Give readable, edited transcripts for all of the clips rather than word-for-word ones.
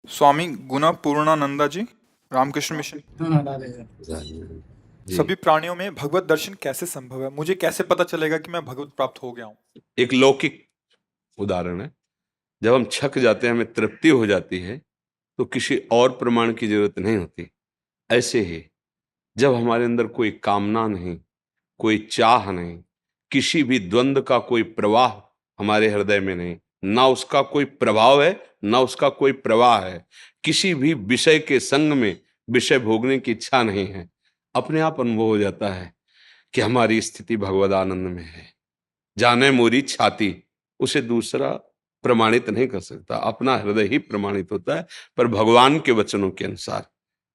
स्वामी गुना पूर्णानंदा जी, Ramakrishna mission. हाँ डाले हैं। जी। सभी प्राणियों में भगवत दर्शन कैसे संभव है? मुझे कैसे पता चलेगा कि मैं भगवत प्राप्त हो गया हूँ? एक लौकिक उदाहरण है। जब हम छक जाते हैं, हमें तृप्ति हो जाती है, तो किसी और प्रमाण की जरूरत नहीं होती। ऐसे ही जब हमारे अंदर कोई कामना नहीं, कोई चाह नहीं, किसी भी द्वंद का कोई प्रवाह हमारे हृदय में नहीं, ना उसका कोई प्रभाव है, ना उसका कोई प्रवाह है, किसी भी विषय के संग में विषय भोगने की इच्छा नहीं है, अपने आप अनुभव हो जाता है कि हमारी स्थिति भगवदानंद में है। जाने मोरी छाती, उसे दूसरा प्रमाणित नहीं कर सकता, अपना हृदय ही प्रमाणित होता है। पर भगवान के वचनों के अनुसार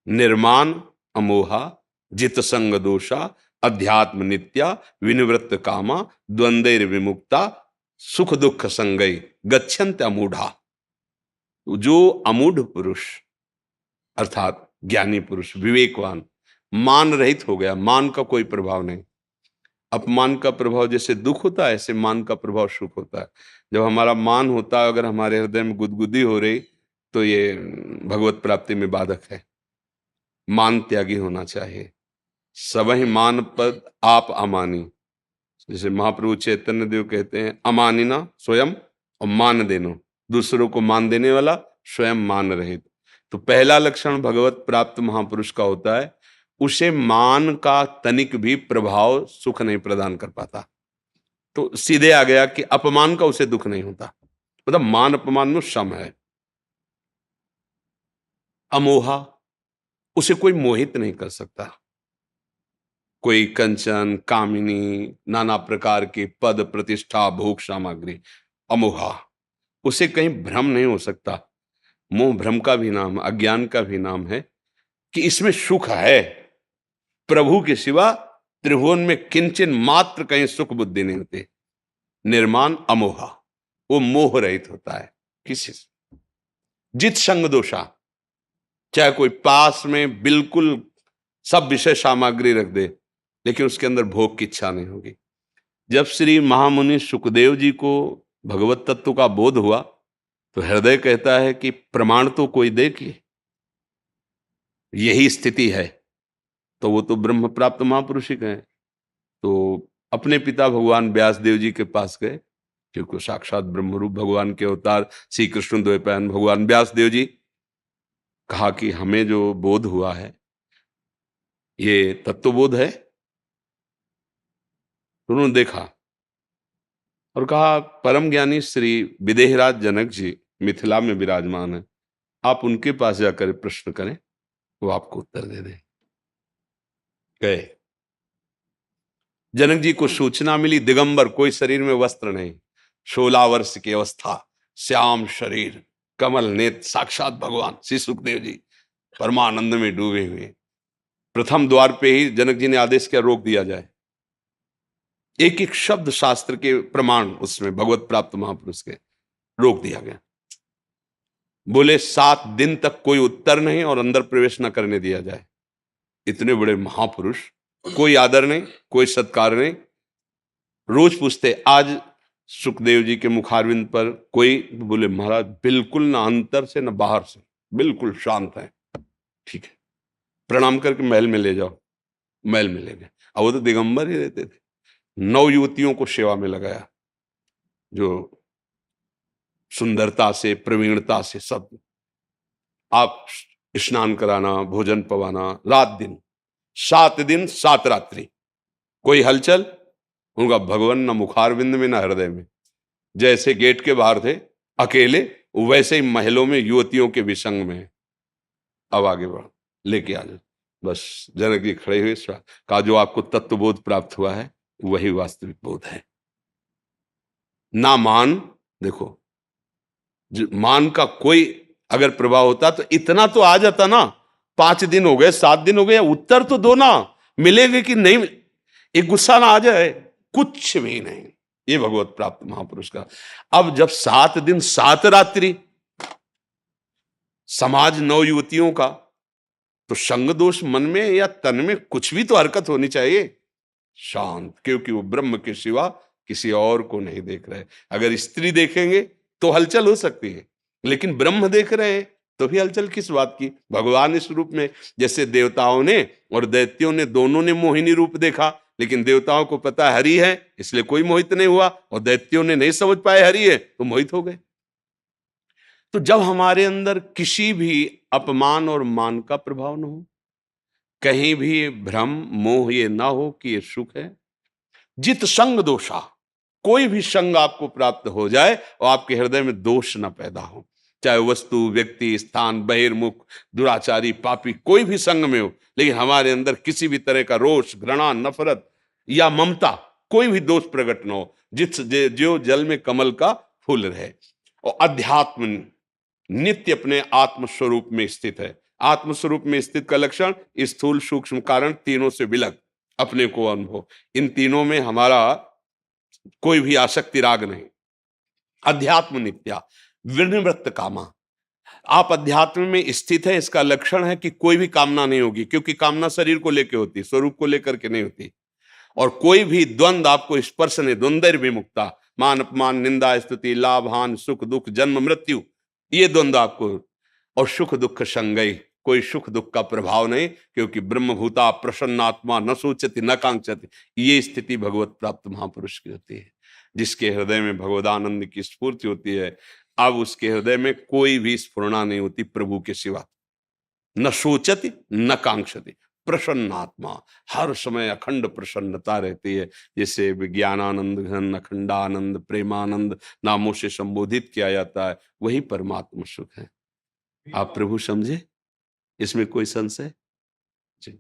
निर्माण अमोहा, जित संग दोषा, अध्यात्म नित्या, विनिवृत्त कामा, द्वंद्वैर विमुक्ता, सुख दुख संगई, गच्छन्त अमूढ़ा। जो अमूढ़ पुरुष अर्थात ज्ञानी पुरुष, विवेकवान, मान रहित हो गया, मान का कोई प्रभाव नहीं। अपमान का प्रभाव जैसे दुख होता है, ऐसे मान का प्रभाव सुख होता है। जब हमारा मान होता है, अगर हमारे हृदय में गुदगुदी हो रही, तो ये भगवत प्राप्ति में बाधक है। मान त्यागी होना चाहिए। सबहि मान पद आप अमानी, जैसे महाप्रभु चैतन्य देव कहते हैं, अमानिना स्वयं और मान देनो, दूसरों को मान देने वाला, स्वयं मान रहित। तो पहला लक्षण भगवत प्राप्त महापुरुष का होता है, उसे मान का तनिक भी प्रभाव सुख नहीं प्रदान कर पाता। तो सीधे आ गया कि अपमान का उसे दुख नहीं होता, मतलब मान अपमान में सम है। अमोहा, उसे कोई मोहित नहीं कर सकता। कोई कंचन, कामिनी, नाना प्रकार के पद, प्रतिष्ठा, भोग सामग्री, अमोहा, उसे कहीं भ्रम नहीं हो सकता। मोह भ्रम का भी नाम, अज्ञान का भी नाम है कि इसमें सुख है। प्रभु के सिवा त्रिभुवन में किंचन मात्र कहीं सुख बुद्धि नहीं होती। निर्माण अमोहा, वो मोह रहित होता है किसी से। जित संग दोषा, चाहे कोई पास में बिल्कुल सब विषय सामग्री रख दे, लेकिन उसके अंदर भोग की इच्छा नहीं होगी। जब श्री महामुनि सुखदेव जी को भगवत तत्व का बोध हुआ, तो हृदय कहता है कि प्रमाण तो कोई दे कि यही स्थिति है। तो वो तो ब्रह्म प्राप्त महापुरुष ही कहे। तो अपने पिता भगवान व्यास देव जी के पास गए, क्योंकि साक्षात ब्रह्मरूप भगवान के अवतार श्री कृष्ण द्वैपायन भगवान व्यास देव जी। कहा कि हमें जो बोध हुआ है, ये तत्वबोध है। तो उन्होंने देखा और कहा, परम ज्ञानी श्री विदेहराज जनक जी मिथिला में विराजमान है, आप उनके पास जाकर प्रश्न करें, वो आपको उत्तर दे दें। गए। जनक जी को सूचना मिली, दिगंबर, कोई शरीर में वस्त्र नहीं, 16 वर्ष की अवस्था, श्याम शरीर, कमल नेत्र, साक्षात भगवान श्री सुखदेव जी परमानंद में डूबे हुए। प्रथम द्वार पे ही जनक जी ने आदेश किया, रोक दिया जाए। एक एक शब्द शास्त्र के प्रमाण उसमें भगवत प्राप्त महापुरुष के, रोक दिया गया। बोले 7 दिन तक कोई उत्तर नहीं और अंदर प्रवेश न करने दिया जाए। इतने बड़े महापुरुष, कोई आदर नहीं, कोई सत्कार नहीं। रोज पूछते, आज सुखदेव जी के मुखारविंद पर कोई, बोले महाराज बिल्कुल ना अंदर से ना बाहर से, बिल्कुल शांत है। ठीक है, प्रणाम करके महल में ले जाओ। महल में ले गए। अब वो तो दिगंबर ही रहते थे। 9 युवतियों को सेवा में लगाया, जो सुंदरता से, प्रवीणता से, सब आप स्नान कराना, भोजन पवाना, रात दिन, 7 दिन 7 रात्रि, कोई हलचल उनका भगवान न मुखारविंद में न हृदय में। जैसे गेट के बाहर थे अकेले, वैसे ही महलों में युवतियों के विसंग में। अब आगे बढ़ो, लेके आ जाओ। बस जनक जी खड़े हुए, कहा, जो आपको तत्वबोध प्राप्त हुआ है वही वास्तविक बोध है। ना मान, देखो, मान का कोई अगर प्रभाव होता तो इतना तो आ जाता ना। 5 दिन हो गए, 7 दिन हो गए, उत्तर तो दो ना, मिलेगा कि नहीं, एक गुस्सा ना आ जाए। कुछ भी नहीं, ये भगवत प्राप्त महापुरुष का। अब जब 7 दिन 7 रात्रि, समाज 9 युवतियों का, तो संग दोष मन में या तन में कुछ भी तो हरकत होनी चाहिए। शांत, क्योंकि वो ब्रह्म के सिवा किसी और को नहीं देख रहे। अगर स्त्री देखेंगे तो हलचल हो सकती है, लेकिन ब्रह्म देख रहे हैं, तो भी हलचल किस बात की? भगवान इस रूप में, जैसे देवताओं ने और दैत्यों ने दोनों ने मोहिनी रूप देखा, लेकिन देवताओं को पता हरि है इसलिए कोई मोहित नहीं हुआ, और दैत्यों ने नहीं समझ पाए हरि है तो मोहित हो गए। तो जब हमारे अंदर किसी भी अपमान और मान का प्रभाव न हो, कहीं भी भ्रम मोह ये ना हो कि ये सुख है, जित संग दोषा, कोई भी संग आपको प्राप्त हो जाए और आपके हृदय में दोष ना पैदा हो, चाहे वस्तु, व्यक्ति, स्थान, बहिर्मुख, दुराचारी, पापी, कोई भी संग में हो, लेकिन हमारे अंदर किसी भी तरह का रोष, घृणा, नफरत या ममता, कोई भी दोष प्रकट न हो, जो जल में कमल का फूल रहे। और अध्यात्म नित्य अपने आत्म स्वरूप में स्थित है। आत्म स्वरूप में स्थित का लक्षण स्थूल, सूक्ष्म, कारण, तीनों से विलग अपने को अनुभव। इन तीनों में हमारा कोई भी आसक्ति राग नहीं। अध्यात्म नित्या विनिवृत्त कामा, आप अध्यात्म में स्थित है, इसका लक्षण है कि कोई भी कामना नहीं होगी, क्योंकि कामना शरीर को लेकर होती, स्वरूप को लेकर के नहीं होती। और कोई भी द्वंद आपको स्पर्श नहीं, द्वंद्व विमुक्ता, मान अपमान, निंदा स्तुति, लाभ हानि, सुख दुख, जन्म मृत्यु, ये द्वंद्व आपको। और सुख दुख संगई, कोई सुख दुख का प्रभाव नहीं, क्योंकि ब्रह्मभूता प्रसन्नात्मा न सोचती न कांक्षति, ये स्थिति भगवत प्राप्त महापुरुष की होती है। जिसके हृदय में भगवदानंद की स्फूर्ति होती है, अब उसके हृदय में कोई भी स्फुरणा नहीं होती प्रभु के सिवा। न सोचति न कांक्षति, प्रसन्नात्मा, हर समय अखंड प्रसन्नता रहती है, जिसे विज्ञानानंद घन अखंडानंद प्रेमानंद नामों से संबोधित किया जाता है, वही परमात्मा सुख है। आप प्रभु समझे, इसमें कोई संशय? जी।